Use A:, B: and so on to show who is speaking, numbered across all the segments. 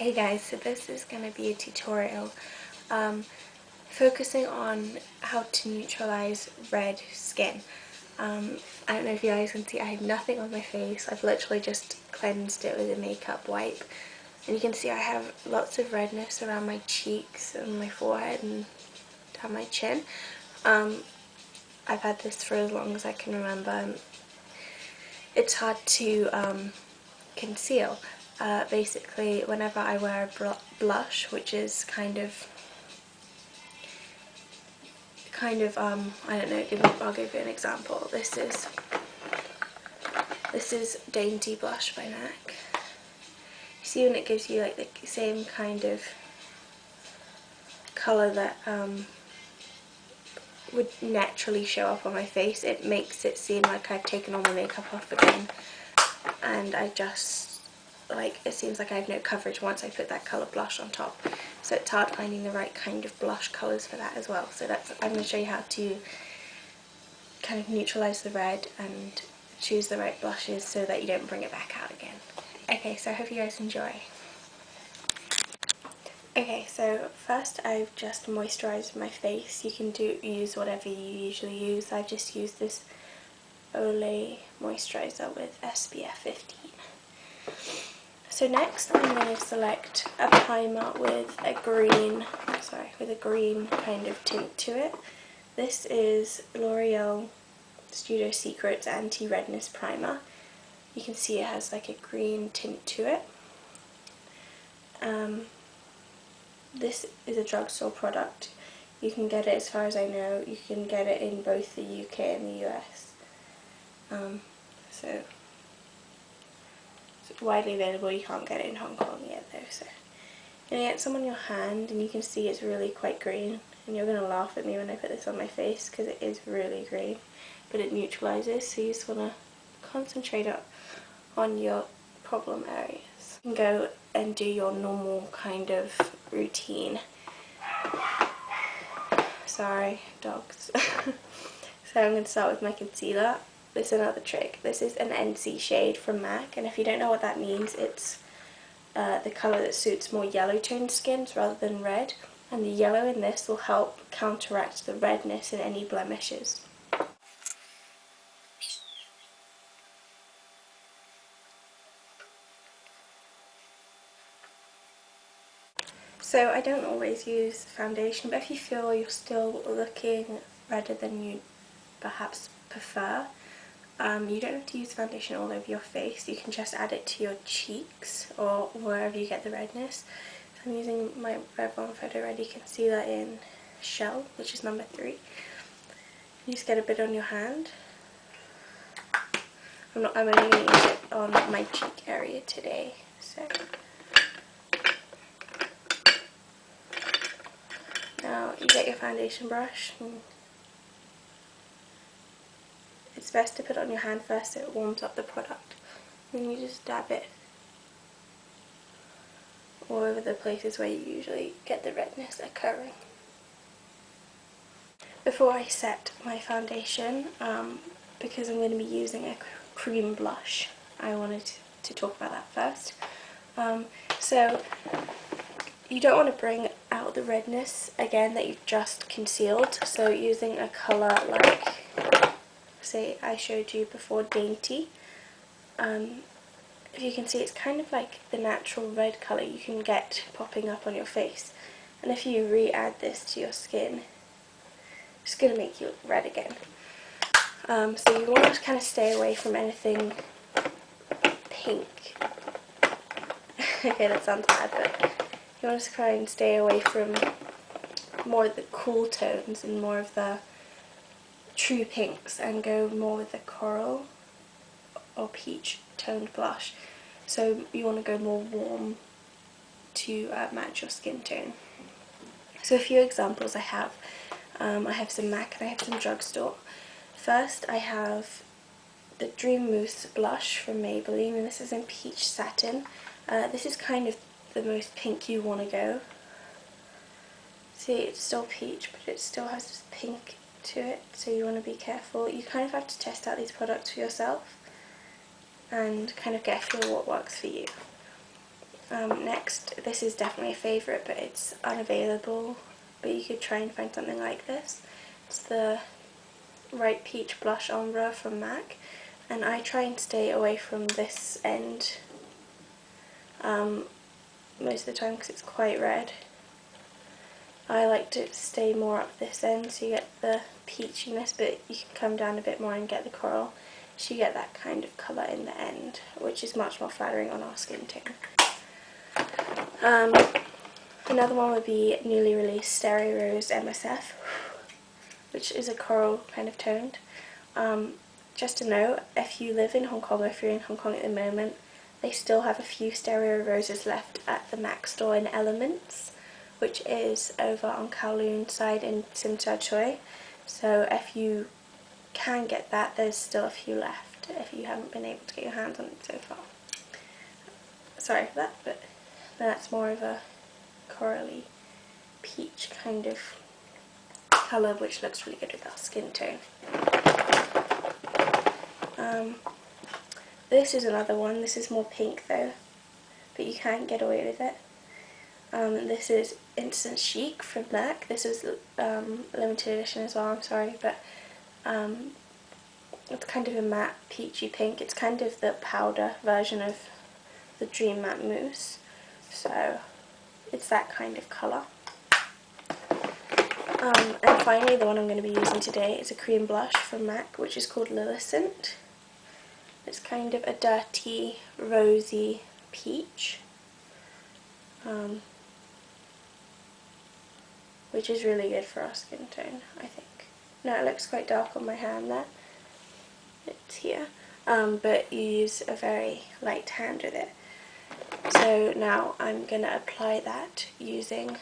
A: Hey guys, so this is going to be a tutorial focusing on how to neutralize red skin. I don't know if you guys can see, I have nothing on my face. I've literally just cleansed it with a makeup wipe, and you can see I have lots of redness around my cheeks and my forehead and down my chin. I've had this for as long as I can remember, and it's hard to conceal. Basically, whenever I wear a blush, which is kind of I don't know, I'll give you an example. This is Dainty Blush by MAC. You see when it gives you like the same kind of colour that would naturally show up on my face, it makes it seem like I've taken all my makeup off again, and I just, like, it seems like I have no coverage once I put that colour blush on top. So it's hard finding the right kind of blush colours for that as well. So I'm going to show you how to kind of neutralise the red and choose the right blushes so that you don't bring it back out again. Okay, so I hope you guys enjoy. Okay, so first I've just moisturised my face. You can use whatever you usually use. I've just used this Olay moisturiser with SPF 15. So next I'm going to select a primer with a green kind of tint to it. This is L'Oreal Studio Secrets Anti-Redness Primer. You can see it has like a green tint to it. This is a drugstore product. You can get it, as far as I know, you can get it in both the UK and the US. So it's widely available. You can't get it in Hong Kong yet though. So you're going to get some on your hand, and you can see it's really quite green, and you're going to laugh at me when I put this on my face because it is really green, but it neutralises, so you just want to concentrate on your problem areas. You can go and do your normal kind of routine. Sorry, dogs. So I'm going to start with my concealer. This is another trick. This is an NC shade from MAC, and if you don't know what that means, it's the colour that suits more yellow toned skins rather than red, and the yellow in this will help counteract the redness in any blemishes. So I don't always use foundation, but if you feel you're still looking redder than you perhaps prefer, you don't have to use foundation all over your face. You can just add it to your cheeks or wherever you get the redness. So I'm using my Revlon Photo Ready Concealer in Shell, which is number 3. You just get a bit on your hand. I'm only going to use it on my cheek area today. So now you get your foundation brush. It's best to put it on your hand first so it warms up the product. And you just dab it all over the places where you usually get the redness occurring. Before I set my foundation, because I'm going to be using a cream blush, I wanted to talk about that first. So you don't want to bring out the redness again that you've just concealed, so using a colour like, say I showed you before, Dainty, if you can see, it's kind of like the natural red colour you can get popping up on your face, and if you re-add this to your skin, it's going to make you look red again. So you want to kind of stay away from anything pink. Okay, that sounds bad, but you want to try and stay away from more of the cool tones and more of the true pinks, and go more with the coral or peach toned blush. So you want to go more warm to match your skin tone. So a few examples I have some MAC and I have some drugstore. First I have the Dream Mousse blush from Maybelline, and this is in Peach Satin. This is kind of the most pink you want to go. See, it's still peach, but it still has this pink to it, so you want to be careful. You kind of have to test out these products for yourself and kind of get a feel what works for you. Next, this is definitely a favourite, but it's unavailable, but you could try and find something like this. It's the Ripe Peach Blush Ombre from MAC, and I try and stay away from this end most of the time because it's quite red. I like to stay more up this end so you get the peachiness, but you can come down a bit more and get the coral, so you get that kind of colour in the end, which is much more flattering on our skin tone. Another one would be newly released Stereo Rose MSF, which is a coral kind of toned. Just to know, if you live in Hong Kong or if you're in Hong Kong at the moment, they still have a few Stereo Roses left at the MAC store in Elements, which is over on Kowloon side in Tsim Sha Tsui. So if you can get that, there's still a few left if you haven't been able to get your hands on it so far. Sorry for that, but that's more of a corally peach kind of colour, which looks really good with our skin tone. This is another one. This is more pink though, but you can get away with it. This is Instant Chic from MAC. This is limited edition as well, I'm sorry, but it's kind of a matte peachy pink. It's kind of the powder version of the Dream Matte Mousse, so it's that kind of colour. And finally, the one I'm going to be using today is a cream blush from MAC, which is called Lillicent. It's kind of a dirty, rosy peach, which is really good for our skin tone, I think. Now it looks quite dark on my hand there. It's here. But you use a very light hand with it. So now I'm going to apply that using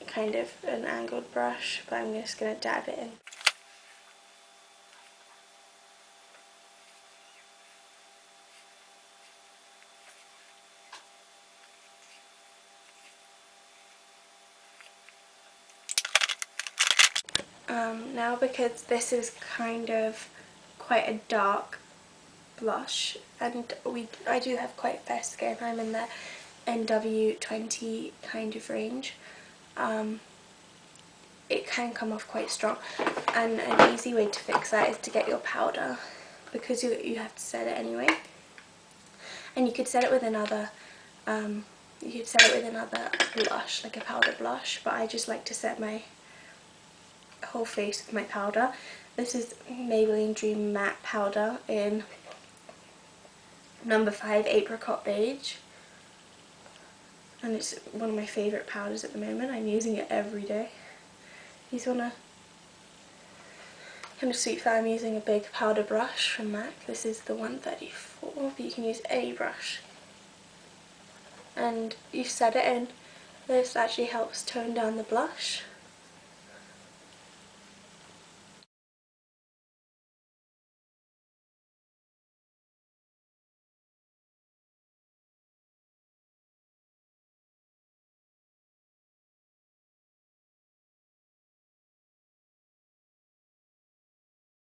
A: kind of an angled brush, but I'm just going to dab it in. Now, because this is kind of quite a dark blush, and I do have quite fair skin, I'm in the NW20 kind of range, it can come off quite strong, and an easy way to fix that is to get your powder, because you have to set it anyway, and you could set it with another blush, like a powder blush, but I just like to set my whole face with my powder. This is Maybelline Dream Matte Powder in number 5 Apricot Beige, and it's one of my favourite powders at the moment. I'm using it every day. If you want a kind of sweet fat, I'm using a big powder brush from MAC. This is the 134, but you can use any brush. And you set it in. This actually helps tone down the blush.